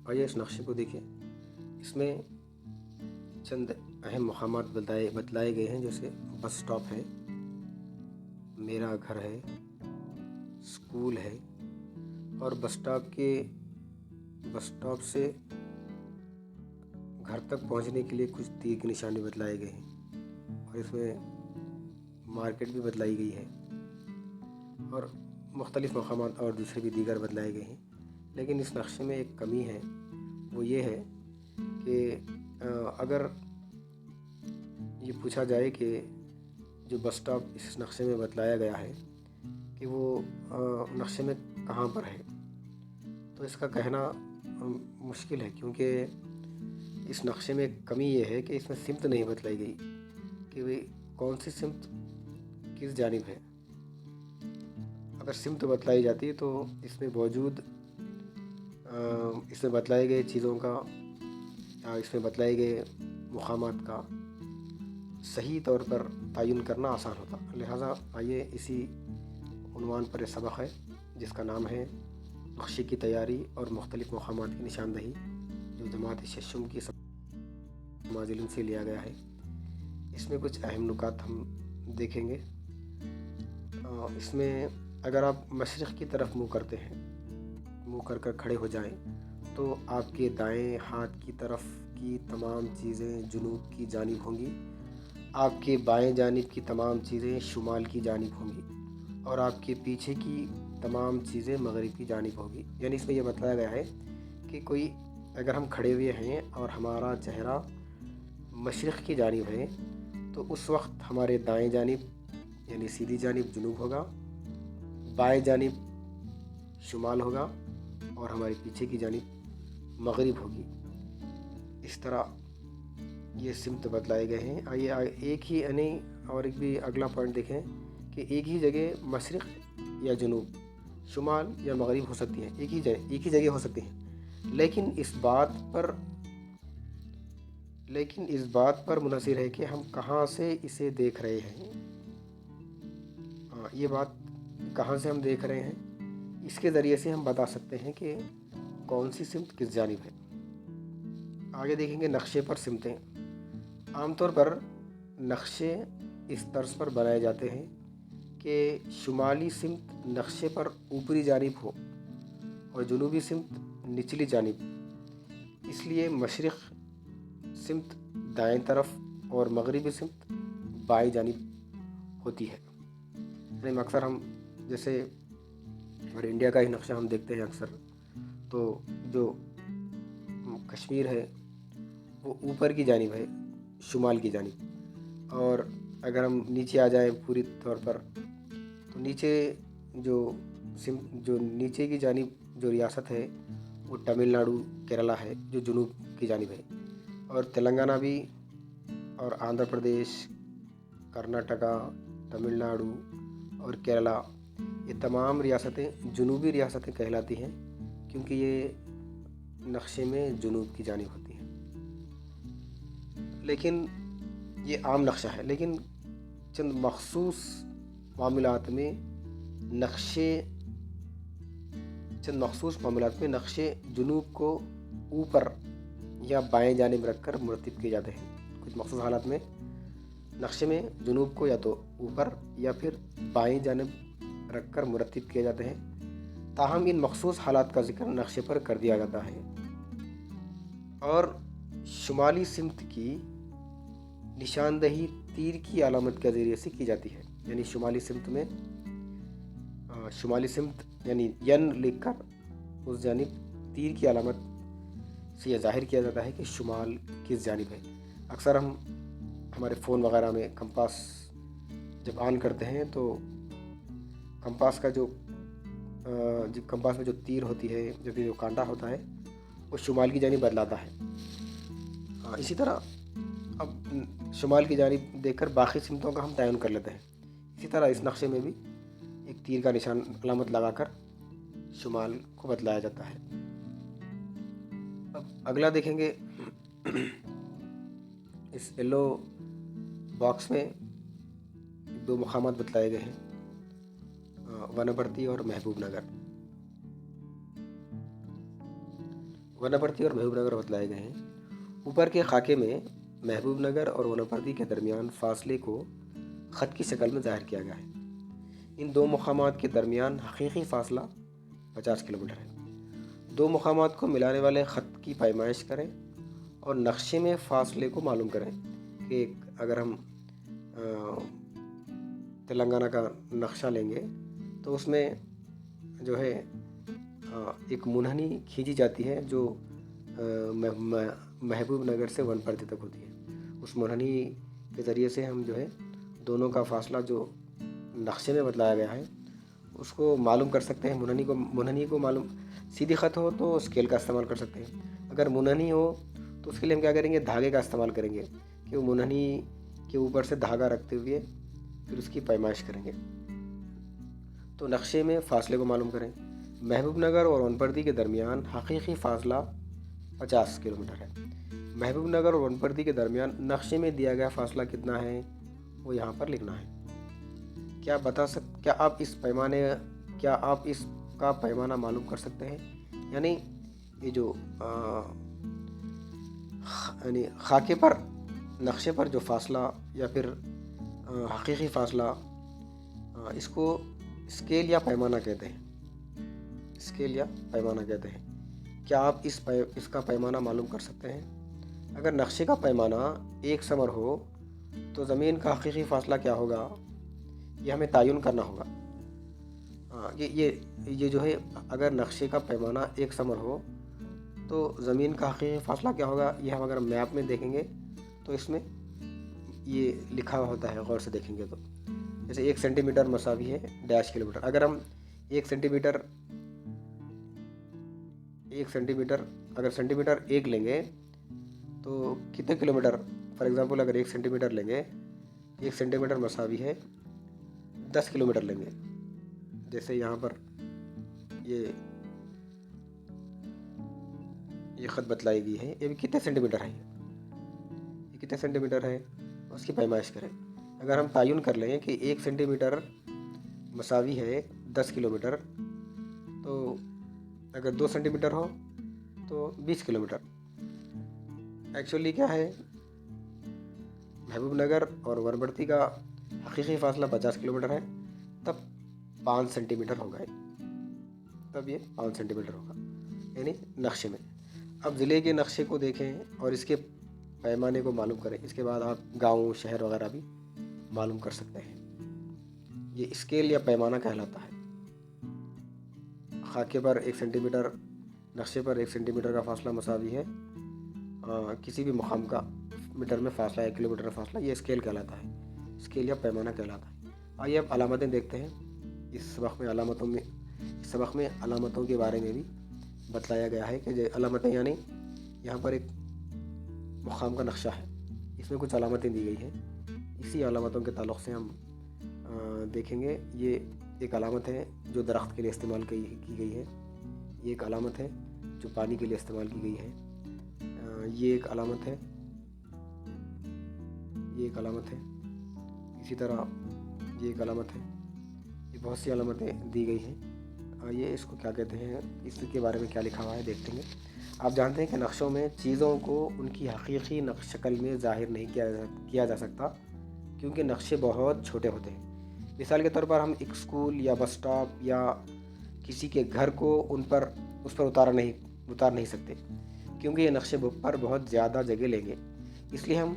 आइए इस नक्शे को देखिए। इसमें चंद अहम मकामात बतलाए गए हैं, जैसे बस स्टॉप है, मेरा घर है, स्कूल है, और बस स्टॉप से घर तक पहुंचने के लिए कुछ तीर के निशाने बतलाए गए हैं, और इसमें मार्केट भी बतलाई गई है, और मुख्तलिफ़ मकामात और दूसरे भी दीगर बतलाए गए हैं। लेकिन इस नक्शे में एक कमी है, वो ये है कि अगर ये पूछा जाए कि जो बस स्टॉप इस नक्शे में बतलाया गया है कि वो नक्शे में कहाँ पर है, तो इसका कहना मुश्किल है, क्योंकि इस नक्शे में कमी ये है कि इसमें सिमत नहीं बतलाई गई कि वे कौन सी सिमत किस जानिब है। अगर सिमत बतलाई जाती तो इसमें मौजूद इसमें बतलाए गए चीज़ों का या इसमें बतलाए गए मुकामात का सही तौर पर तयन करना आसान होता। लिहाजा आइए इसी उन्वान पर सबक है, जिसका नाम है नक्शे की तैयारी और मुख्तलिफ़ मकामात की निशानदही, जो जमात शशुम की माजिलन से लिया गया है। इसमें कुछ अहम नुकात हम देखेंगे। इसमें अगर आप मशरिक़ की तरफ मुँह करते हैं, मुँह कर खड़े हो जाएं, तो आपके दाएं हाथ की तरफ की तमाम चीज़ें जुनूब की जानिब होंगी, आपके बाएं जानिब की तमाम चीज़ें शुमाल की जानिब होंगी, और आपके पीछे की तमाम चीज़ें मगरिब की जानिब होगी। यानी इसमें यह बताया गया है कि कोई अगर हम खड़े हुए हैं और हमारा चेहरा मशरिक़ की जानिब है, तो उस वक्त हमारे दाएं जानिब यानी सीधी जानिब जुनूब होगा, बाएं जानिब शुमाल होगा, और हमारे पीछे की जानिब मगरिब होगी। इस तरह ये सिमत बतलाए गए हैं। आइए एक ही और एक भी अगला पॉइंट देखें कि एक ही जगह मशरिक़ या जुनूब, शुमाल या मगरिब हो सकती है, एक ही जगह हो सकती हैं, लेकिन इस बात पर मुनहसिर है कि हम कहाँ से इसे देख रहे हैं। ये बात कहाँ से हम देख रहे हैं, इसके ज़रिए से हम बता सकते हैं कि कौन सी सिमत किस जानिब है। आगे देखेंगे नक्शे पर सिमतें। आमतौर पर नक्शे इस तर्ज पर बनाए जाते हैं कि शुमाली सिमत नक्शे पर ऊपरी जानिब हो और जुनूबी सिमत निचली जानिब। इसलिए मशरिक़ सिमत दाएं तरफ और मगरिबी सिमत बाएं जानिब होती है। यानी अक्सर हम जैसे हमारे इंडिया का ही नक्शा हम देखते हैं अक्सर, तो जो कश्मीर है वो ऊपर की जानिब है, शुमाल की जानिब। और अगर हम नीचे आ जाएं पूरी तौर पर, तो नीचे जो नीचे की जानिब जो रियासत है वो तमिलनाडु केरला है, जो जुनूब की जानिब है। और तेलंगाना भी, और आंध्र प्रदेश, कर्नाटका, तमिलनाडु और केरला, ये तमाम रियासतें जुनूबी रियासतें कहलाती हैं, क्योंकि ये नक्शे में जुनूब की जानिब होती हैं। लेकिन ये आम नक्शा है, लेकिन चंद मखसूस मामलात में नक्शे जुनूब को ऊपर या बाएं जानिब रखकर मुरतब किए जाते हैं। कुछ मखसूस हालात में नक्शे में जुनूब को या तो ऊपर या फिर बाएं जानिब रखकर मुरतब किए जाते हैं। ताहम इन मखसूस हालात का जिक्र नक्शे पर कर दिया जाता है। और शुमाली सिमत की निशानदही तीर की अलामत के ज़रिए से की जाती है। यानी शुमाली सिमत यानी यन लिखकर उस जानिब तीर की अलामत से यह ज़ाहिर किया जाता है कि शुमाल किस जानिब है। अक्सर हम हमारे फ़ोन वगैरह में कंपास जब ऑन करते हैं, तो कंपास में जो तीर होती है, जो कांटा होता है, वो शुमाल की जानिब बदलाता है। इसी तरह अब शुमाल की जानिब देखकर बाकी सिमतों का हम तयन कर लेते हैं। इसी तरह इस नक्शे में भी एक तीर का निशान अलामत लगाकर शुमाल को बतलाया जाता है। अब अगला देखेंगे। इस येलो बॉक्स में दो मकामात बतलाए गए हैं, वनपर्ती और महबूब नगर। वनापर्ती और महबूब नगर बतलाए गए हैं। ऊपर के खाके में महबूब नगर और वनापर्ती के दरमियान फासले को ख़त की शक्ल में ज़ाहिर किया गया है। इन दो मकामात के दरमियान हकीकी फ़ासला 50 किलोमीटर है। दो मकामात को मिलाने वाले ख़त की पैमाइश करें और नक्शे में फ़ासले को मालूम करें कि अगर हम तेलंगाना का नक्शा लेंगे तो उसमें जो है एक मुनहनी खींची जाती है जो महबूब नगर से वनपर्ती तक होती है। उस मुनहनी के ज़रिए से हम जो है दोनों का फ़ासला जो नक्शे में बतलाया गया है उसको मालूम कर सकते हैं। मुनहनी को मालूम, सीधी ख़त हो तो स्केल का इस्तेमाल कर सकते हैं। अगर मुनहनी हो तो उसके लिए हम क्या करेंगे, धागे का इस्तेमाल करेंगे कि वो मुनहनी के ऊपर से धागा रखते हुए फिर उसकी पैमाइश करेंगे। तो नक्शे में फ़ासले को मालूम करें। महबूब नगर और वनपर्ती के दरमियान हकीकी फ़ासला 50 किलोमीटर है। महबूब नगर और वनपर्ती के दरमियान नक्शे में दिया गया फ़ासला कितना है वो यहाँ पर लिखना है। क्या आप इसका पैमाना मालूम कर सकते हैं? यानी ये जो यानी खाके पर नक्शे पर जो फ़ासला या फिर हकीकी फ़ासला, इसको स्केल या पैमाना कहते हैं। स्केल या पैमाना कहते हैं। क्या आप इसका पैमाना मालूम कर सकते हैं? अगर नक्शे का पैमाना एक समर हो तो ज़मीन का हकीकी फ़ासला क्या होगा, ये हमें तयन करना होगा। ये जो है, अगर नक्शे का पैमाना एक समर हो तो ज़मीन का हकीकी फ़ासला क्या होगा, ये हम अगर मैप में देखेंगे तो इसमें ये लिखा होता है, गौर से देखेंगे तो जैसे 1 सेंटीमीटर मसावी है डैश किलोमीटर। अगर हम 1 सेंटीमीटर अगर सेंटीमीटर 1 लेंगे तो कितने किलोमीटर, फॉर एग्ज़ाम्पल अगर 1 सेंटीमीटर लेंगे, 1 सेंटीमीटर मसावी है 10 किलोमीटर लेंगे। जैसे यहाँ पर ये ख़त बतलाई गई है, ये भी कितने सेंटीमीटर है, ये कितने सेंटीमीटर है, उसकी पैमाइश करें। अगर हम तयन कर लें कि 1 सेंटीमीटर मसावी है 10 किलोमीटर, तो अगर 2 सेंटीमीटर हो तो 20 किलोमीटर। एक्चुअली क्या है, महबूब नगर और वनपर्ती का हकीकी फ़ासला 50 किलोमीटर है, तब 5 सेंटीमीटर होगा, तब ये 5 सेंटीमीटर होगा यानी नक्शे में। अब ज़िले के नक्शे को देखें और इसके पैमाने को मालूम करें। इसके बाद आप गांव, शहर वगैरह भी मालूम कर सकते हैं। ये स्केल या पैमाना कहलाता है। खाके पर 1 सेंटीमीटर, नक्शे पर 1 सेंटीमीटर का फ़ासला मसावी है किसी भी मुकाम का मीटर में फ़ासला, 1 किलोमीटर का फ़ासला, ये स्केल कहलाता है, स्केल या पैमाना कहलाता है। आइए अब अलामतें देखते हैं। इस सबक में अलामतों के बारे में भी बतलाया गया है कि अलामतें यानी यहाँ पर एक मुकाम का नक्शा है, इसमें कुछ अलामतें दी गई हैं। इसी अलामतों के ताल्लुक़ से हम देखेंगे। ये एक अलामत है जो दरख्त के लिए इस्तेमाल की गई है, ये एक अलामत है जो पानी के लिए इस्तेमाल की गई है, ये एक अलामत है, ये एक अलामत है, इसी तरह ये एक अलामत है। ये बहुत सी अलामतें दी गई हैं। ये इसको क्या कहते हैं, इसके बारे में क्या लिखा हुआ है देखते हैं। आप जानते हैं कि नक्शों में चीज़ों को उनकी हकीकी शक्ल में ज़ाहिर नहीं किया जा सकता क्योंकि नक्शे बहुत छोटे होते हैं। मिसाल के तौर पर हम एक स्कूल या बस स्टॉप या किसी के घर को उस पर उतार नहीं सकते क्योंकि ये नक्शे पर बहुत ज़्यादा जगह लेंगे। इसलिए हम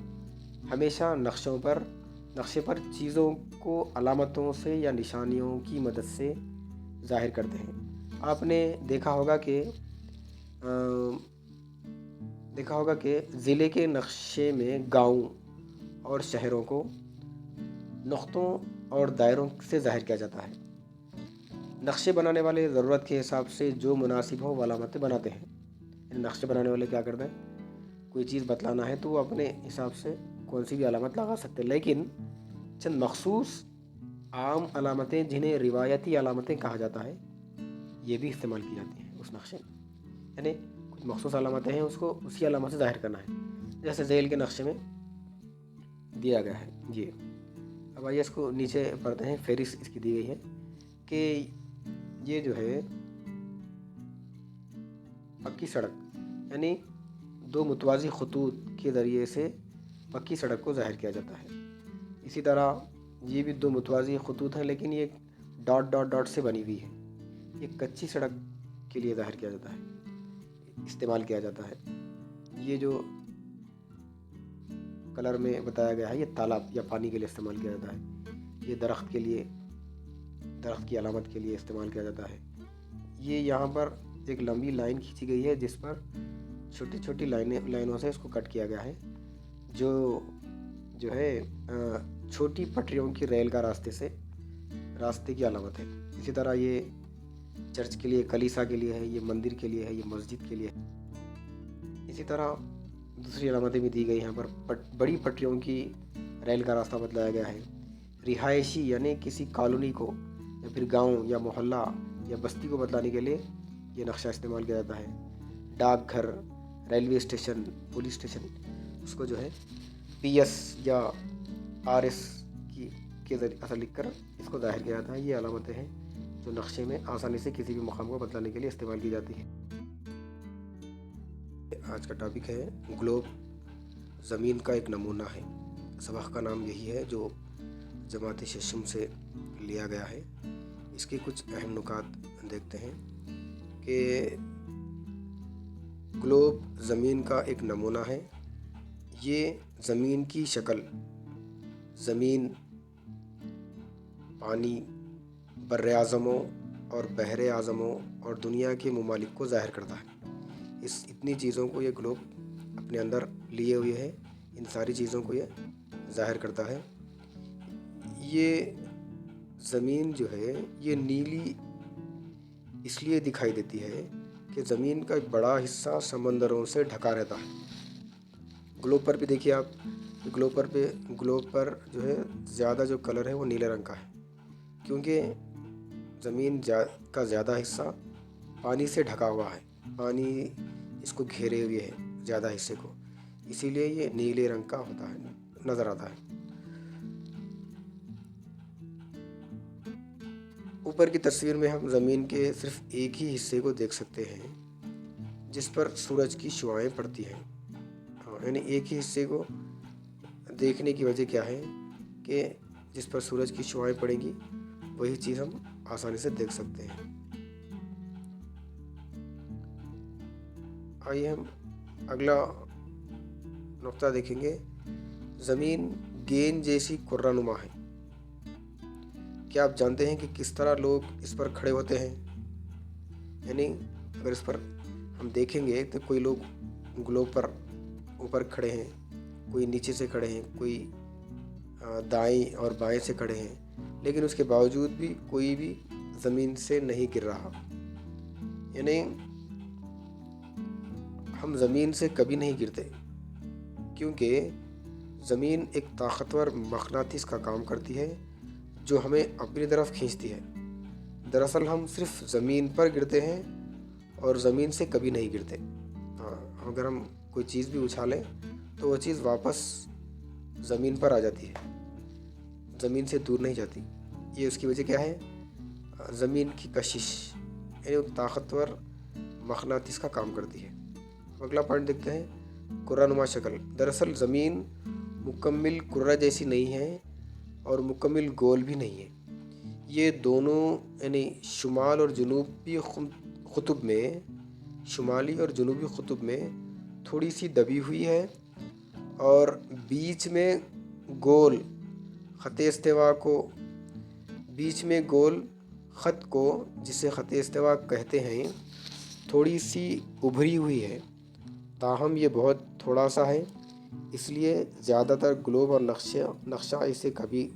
हमेशा नक्शे पर चीज़ों को अलामतों से या निशानियों की मदद से ज़ाहिर करते हैं। आपने देखा होगा कि ज़िले के नक्शे में गाँव और शहरों को नुक्तों और दायरों से ज़ाहिर किया जाता है। नक्शे बनाने वाले ज़रूरत के हिसाब से जो मुनासिब हो वो अलामतें बनाते हैं। नक्शे बनाने वाले क्या करते हैं, कोई चीज़ बतलाना है तो वो अपने हिसाब से कौन सी भी अलामत लगा सकते हैं, लेकिन चंद मखसूस आम अलामतें जिन्हें रिवायती अलामतें कहा जाता है ये भी इस्तेमाल की जाती हैं उस नक्शे में। यानी कुछ मखसूस अलामतें हैं, उसको उसी अलामत से ज़ाहिर करना है, जैसे ज़ेल के नक्शे में दिया गया है। जी, अब आइए इसको नीचे पढ़ते हैं। फहरिस्त इसकी दी गई है कि ये जो है पक्की सड़क यानी दो मुतवाज़ी खतूत के ज़रिए से पक्की सड़क को ज़ाहिर किया जाता है। इसी तरह ये भी दो मुतवाज़ी खतूत हैं, लेकिन ये डॉट डॉट डॉट से बनी हुई है। ये कच्ची सड़क के लिए ज़ाहिर किया जाता है, इस्तेमाल किया जाता है। ये जो कलर में बताया गया है ये तालाब या पानी के लिए इस्तेमाल किया जाता है। ये दरख्त के लिए, दरख्त की अलामत के लिए इस्तेमाल किया जाता है। ये यहाँ पर एक लंबी लाइन खींची गई है जिस पर छोटी छोटी लाइनों से इसको कट किया गया है, जो है छोटी पटरियों की रेल का रास्ते की अलामत है। इसी तरह ये चर्च के लिए, कलीसा के लिए है, ये मंदिर के लिए है, ये मस्जिद के लिए है। इसी तरह दूसरी अलामतें भी दी गई हैं। यहाँ पर बड़ी पटरियों की रेल का रास्ता बतलाया गया है। रिहायशी यानी किसी कॉलोनी को या फिर गांव या मोहल्ला या बस्ती को बतलाने के लिए ये नक्शा इस्तेमाल किया जाता है। डाकघर, रेलवे स्टेशन, पुलिस स्टेशन, उसको जो है PS या RS के ज़रिए असर लिख कर इसको ज़ाहिर किया जाता है। ये अलामतें हैं जो नक्शे में आसानी से किसी भी मकाम को बतलाने के लिए इस्तेमाल की जाती है। आज का टॉपिक है ग्लोब, ज़मीन का एक नमूना है। सबक का नाम यही है जो जमात शशम से लिया गया है। इसके कुछ अहम नुकात देखते हैं कि ग्लोब ज़मीन का एक नमूना है। ये ज़मीन की शक्ल, ज़मीन, पानी, बर्र-ए-आज़मों और बहर-ए-आज़मों और दुनिया के ममालिक को ज़ाहिर करता है। इस इतनी चीज़ों को ये ग्लोब अपने अंदर लिए हुए है। इन सारी चीज़ों को ये ज़ाहिर करता है। ये ज़मीन जो है ये नीली इसलिए दिखाई देती है कि ज़मीन का एक बड़ा हिस्सा समंदरों से ढका रहता है। ग्लोब पर भी देखिए आप, ग्लोब पर जो है ज़्यादा जो कलर है वो नीले रंग का है, क्योंकि ज़मीन का ज़्यादा हिस्सा पानी से ढका हुआ है। पानी इसको घेरे हुए है ज़्यादा हिस्से को, इसीलिए ये नीले रंग का होता है, नज़र आता है। ऊपर की तस्वीर में हम ज़मीन के सिर्फ एक ही हिस्से को देख सकते हैं जिस पर सूरज की शुआएं पड़ती हैं। यानी एक ही हिस्से को देखने की वजह क्या है कि जिस पर सूरज की शुआएं पड़ेंगी वही चीज़ हम आसानी से देख सकते हैं। आइए हम अगला नुक्ता देखेंगे। ज़मीन गेंद जैसी कुर्रानुमा है। क्या आप जानते हैं कि किस तरह लोग इस पर खड़े होते हैं? यानी अगर इस पर हम देखेंगे तो कोई लोग ग्लोब पर ऊपर खड़े हैं, कोई नीचे से खड़े हैं, कोई दाएं और बाएं से खड़े हैं, लेकिन उसके बावजूद भी कोई भी ज़मीन से नहीं गिर रहा। यानी हम ज़मीन से कभी नहीं गिरते, क्योंकि ज़मीन एक ताकतवर मक़नातीस का काम करती है जो हमें अपनी तरफ खींचती है। दरअसल हम सिर्फ ज़मीन पर गिरते हैं और ज़मीन से कभी नहीं गिरते। अगर हम कोई चीज़ भी उछालें तो वो चीज़ वापस ज़मीन पर आ जाती है, ज़मीन से दूर नहीं जाती। ये उसकी वजह क्या है? ज़मीन की कशिश, यानी ताकतवर मक़नातीस का काम करती है। अगला पॉइंट देखते हैं, कुर्रानुमा शक्ल। दरअसल ज़मीन मुकम्मिल कुर्रा जैसी नहीं है और मुकम्मिल गोल भी नहीं है। ये दोनों यानी शुमाल और जनूबी क़ुतुब में, शुमाली और जनूबी क़ुतुब में थोड़ी सी दबी हुई है और बीच में गोल ख़त को जिसे ख़त इस्तिवा कहते हैं थोड़ी सी उभरी हुई है। ताहम ये बहुत थोड़ा सा है, इसलिए ज़्यादातर ग्लोब और नक्शा इसे कभी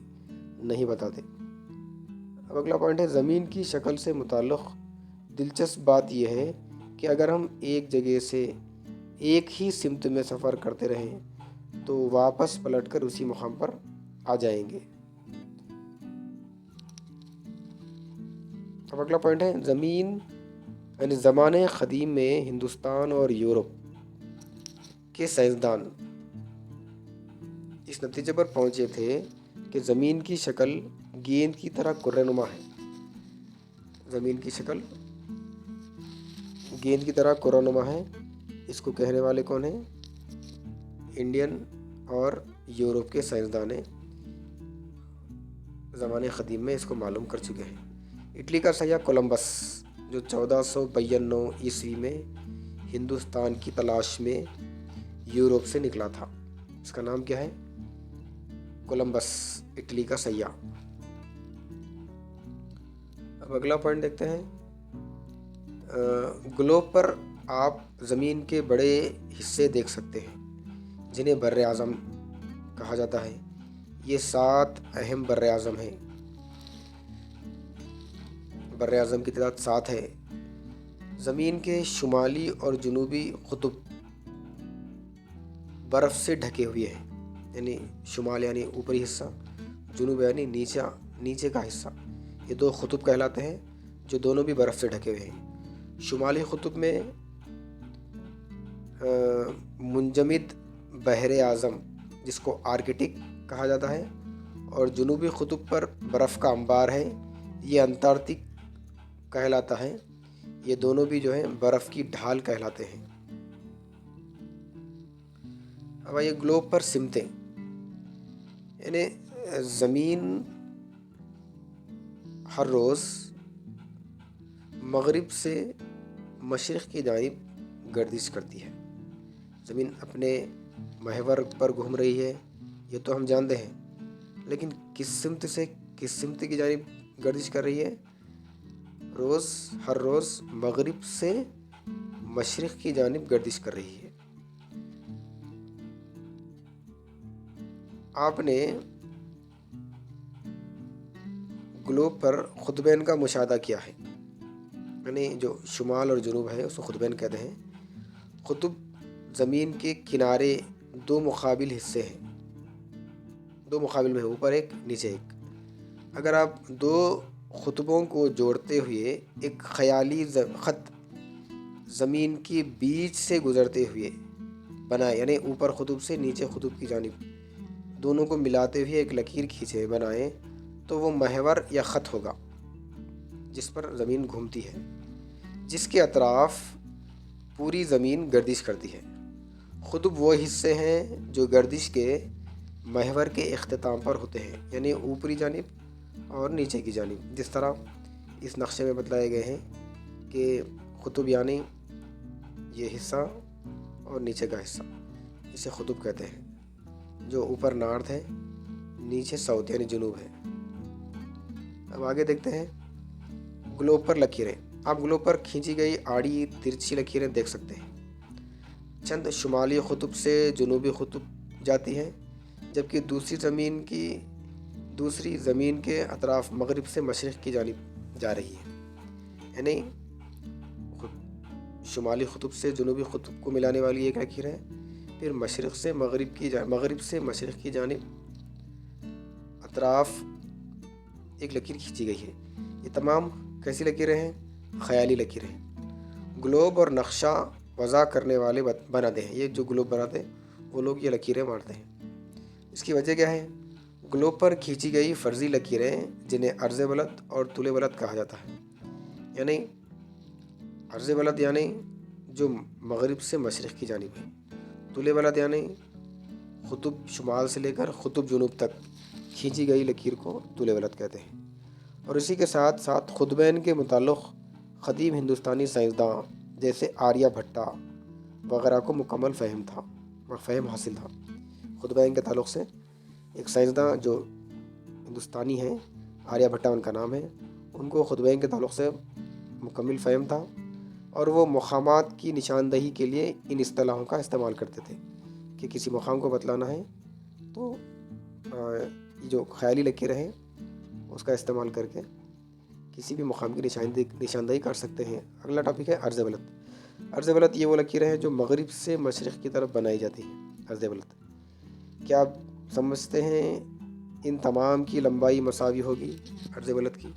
नहीं बताते। अब अगला पॉइंट है, ज़मीन की शक्ल से मुताल्लिक़ दिलचस्प बात यह है कि अगर हम एक जगह से एक ही सिमत में सफ़र करते रहें तो वापस पलटकर उसी मुकाम पर आ जाएंगे। अब अगला पॉइंट है, ज़मीन यानी ज़माने क़दीम में हिंदुस्तान और यूरोप के साइंसदान इस नतीजे पर पहुँचे थे कि ज़मीन की शक्ल गेंद की तरह कुर्रानुमा है। ज़मीन की शक्ल गेंद की तरह कुर्रानुमा है। اس کو کہنے والے کون ہیں؟ انڈین اور یورپ کے سائنسدان زمانے قدیم میں اس کو معلوم کر چکے ہیں۔ اٹلی کا سیاح کولمبس جو 1492 عیسوی میں ہندوستان کی تلاش میں یورپ سے نکلا تھا، اس کا نام کیا ہے؟ کولمبس، اٹلی کا سیاح۔ اب اگلا پوائنٹ دیکھتے ہیں۔ گلوب پر آپ زمین کے بڑے حصے دیکھ سکتے ہیں جنہیں بر اعظم کہا جاتا ہے۔ یہ 7 اہم بر اعظم ہیں۔ بر اعظم کی تعداد 7 ہے۔ زمین کے شمالی اور جنوبی قطب برف سے ڈھکے ہوئے ہیں، یعنی شمال یعنی اوپری حصہ، جنوب یعنی نیچے کا حصہ۔ یہ 2 قطب کہلاتے ہیں جو دونوں بھی برف سے ڈھکے ہوئے ہیں۔ شمالی قطب میں منجمد بحر اعظم جس کو آرکٹک کہا جاتا ہے، اور جنوبی قطب پر برف کا انبار ہے، یہ انٹارکٹک کہلاتا ہے۔ یہ دونوں بھی جو ہیں برف کی ڈھال کہلاتے ہیں۔ اب یہ گلوب پر سمتیں، یعنی زمین ہر روز مغرب سے مشرق کی جانب گردش کرتی ہے۔ زمین اپنے محور پر گھوم رہی ہے، یہ تو ہم جانتے ہیں، لیکن کس سمت سے کس سمت کی جانب گردش کر رہی ہے؟ ہر روز مغرب سے مشرق کی جانب گردش کر رہی ہے۔ آپ نے گلوب پر قطبین کا مشاہدہ کیا ہے، یعنی جو شمال اور جنوب ہے اس کو قطبین کہتے ہیں۔ قطب زمین کے کنارے 2 مقابل حصے ہیں، 2 مقابل میں، اوپر ایک نیچے ایک۔ اگر آپ 2 قطبوں کو جوڑتے ہوئے ایک خیالی خط زمین کے بیچ سے گزرتے ہوئے بنائے، یعنی اوپر قطب سے نیچے قطب کی جانب دونوں کو ملاتے ہوئے ایک لکیر کھینچے بنائیں، تو وہ محور یا خط ہوگا جس پر زمین گھومتی ہے، جس کے اطراف پوری زمین گردش کرتی ہے۔ قطب وہ حصے ہیں جو گردش کے محور کے اختتام پر ہوتے ہیں، یعنی اوپری جانب اور نیچے کی جانب، جس طرح اس نقشے میں بتلائے گئے ہیں کہ قطب یعنی یہ حصہ اور نیچے کا حصہ، اسے قطب کہتے ہیں۔ جو اوپر نارتھ ہے، نیچے ساؤتھ یعنی جنوب ہے۔ اب آگے دیکھتے ہیں گلوب پر لکیریں۔ آپ گلوب پر کھینچی گئی آڑی ترچھی لکیریں دیکھ سکتے ہیں۔ چند شمالی قطب سے جنوبی قطب جاتی ہیں، جبکہ دوسری زمین کے اطراف مغرب سے مشرق کی جانب جا رہی ہے، یعنی شمالی قطب سے جنوبی قطب کو ملانے والی ایک لکیر ہے، پھر مغرب سے مشرق کی جانب اطراف ایک لکیر کھینچی گئی ہے۔ یہ تمام کیسی لکیریں ہیں؟ خیالی لکیریں ہیں۔ گلوب اور نقشہ وضع کرنے والے بناتے ہیں، یہ جو گلوب بناتے ہیں وہ لوگ یہ لکیریں مارتے ہیں۔ اس کی وجہ کیا ہے؟ گلوب پر کھینچی گئی فرضی لکیریں جنہیں عرض بلد اور طول بلد کہا جاتا ہے، یعنی عرض بلد یعنی جو مغرب سے مشرق کی جانب ہے، طول بلد یعنی قطب شمال سے لے کر قطب جنوب تک کھینچی گئی لکیر کو طول بلد کہتے ہیں۔ اور اسی کے ساتھ ساتھ قطبین کے متعلق قدیم ہندوستانی سائنسداں جیسے آریہ بھٹا وغیرہ کو مکمل فہم حاصل تھا۔ قطبین کے تعلق سے ایک سائنسداں جو ہندوستانی ہیں، آریہ بھٹا ان کا نام ہے، ان کو قطبین کے تعلق سے مکمل فہم تھا، اور وہ مقامات کی نشاندہی کے لیے ان اصطلاحوں کا استعمال کرتے تھے کہ کسی مقام کو بتلانا ہے تو جو خیالی لکیریں ہیں اس کا استعمال کر کے کسی بھی مقام کی نشاندہی کر سکتے ہیں۔ اگلا ٹاپک ہے عرض بلد۔ عرض بلد یہ وہ لکیریں ہیں جو مغرب سے مشرق کی طرف بنائی جاتی ہیں۔ عرض بلد، کیا آپ سمجھتے ہیں ان تمام کی لمبائی مساوی ہوگی عرض بلد کی؟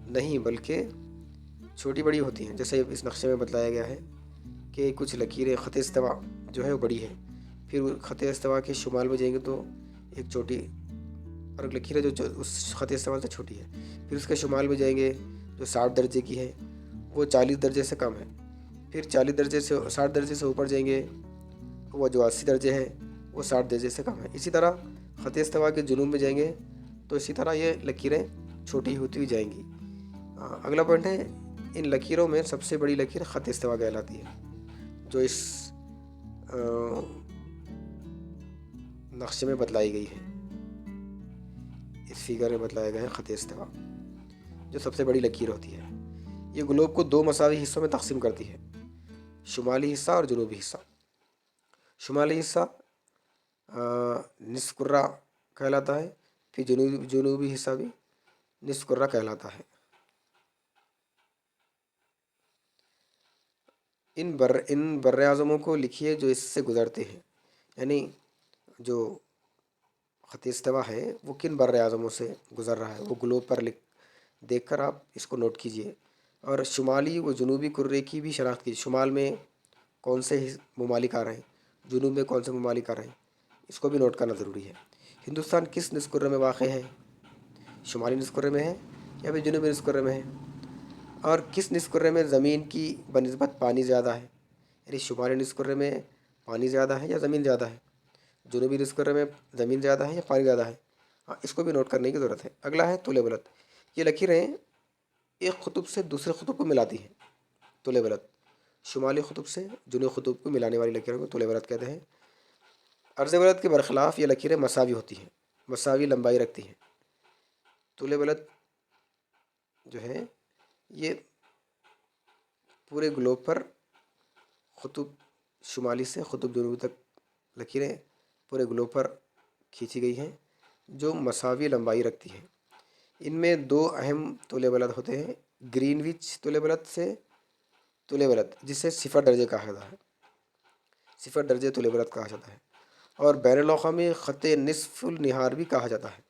نہیں، بلکہ چھوٹی بڑی ہوتی ہیں، جیسے اس نقشے میں بتلایا گیا ہے کہ کچھ لکیریں خط استوا جو ہے وہ بڑی ہے، پھر خط استوا کے شمال میں جائیں گے تو ایک چھوٹی اور ایک لکیر ہے جو اس خط استوا سے چھوٹی ہے، پھر اس کے شمال میں جائیں گے جو 60 درجے کی ہے وہ 40 درجے سے کم ہے، پھر 40 درجے سے 60 درجے سے اوپر جائیں گے، وہ جو 80 درجے ہے وہ 60 درجے سے کم ہے۔ اسی طرح خط استوا کے جنوب میں جائیں گے تو اسی طرح یہ لکیریں چھوٹی ہوتی ہوئی جائیں گی۔ اگلا پوائنٹ ہے، ان لکیروں میں سب سے بڑی لکیر خط استوا کہلاتی ہے، جو اس نقشے میں بتلائی گئی ہے، اس فگر میں بتلایا گیا ہے خط استوا، جو سب سے بڑی لکیر ہوتی ہے۔ یہ گلوب کو 2 مساوی حصوں میں تقسیم کرتی ہے، شمالی حصہ اور جنوبی حصہ۔ شمالی حصہ نصف کرہ کہلاتا ہے، پھر جنوبی حصہ بھی نصف کرہ کہلاتا ہے۔ ان بر اعظموں کو لکھیے جو اس سے گزرتے ہیں، یعنی جو خط استوا ہے وہ کن بر اعظموں سے گزر رہا ہے وہ گلوب پر دیکھ کر آپ اس کو نوٹ کیجئے، اور شمالی و جنوبی کرے کی بھی شناخت کیجیے، شمال میں کون سے ممالک آ رہے ہیں، جنوب میں کون سے ممالک آ رہے ہیں، اس کو بھی نوٹ کرنا ضروری ہے۔ ہندوستان کس نصف کرے میں واقع ہے، شمالی نصف کرے میں ہے یا پھر جنوبی نصف کرے میں ہے، اور کس نصف کرے میں زمین کی بنسبت پانی زیادہ ہے، یعنی شمالی نصف کرے میں پانی زیادہ ہے یا زمین زیادہ ہے، جنوبی نصف کرے میں زمین زیادہ ہے یا پانی زیادہ ہے، اس کو بھی نوٹ کرنے کی ضرورت ہے۔ اگلا ہے طول بلد، یہ لکیریں ایک قطب سے دوسرے قطب کو ملاتی ہیں، طول بلد شمالی قطب سے جنوبی قطب کو ملانے والی لکیروں کو طول بلد کہتے ہیں۔ عرض بلد کے برخلاف یہ لکیریں مساوی ہوتی ہیں، مساوی لمبائی رکھتی ہیں۔ طول بلد جو ہے یہ پورے گلوب پر قطب شمالی سے قطب جنوبی تک لکیریں پورے گلوب پر کھینچی گئی ہیں جو مساوی لمبائی رکھتی ہیں۔ ان میں 2 اہم طول بلد ہوتے ہیں، گرین وچ طول بلد سے طول بلد جسے 0 درجے کہا جاتا ہے، 0 درجے طول بلد کہا جاتا ہے، اور بین الاقوامی خط نصف النہار بھی کہا جاتا ہے۔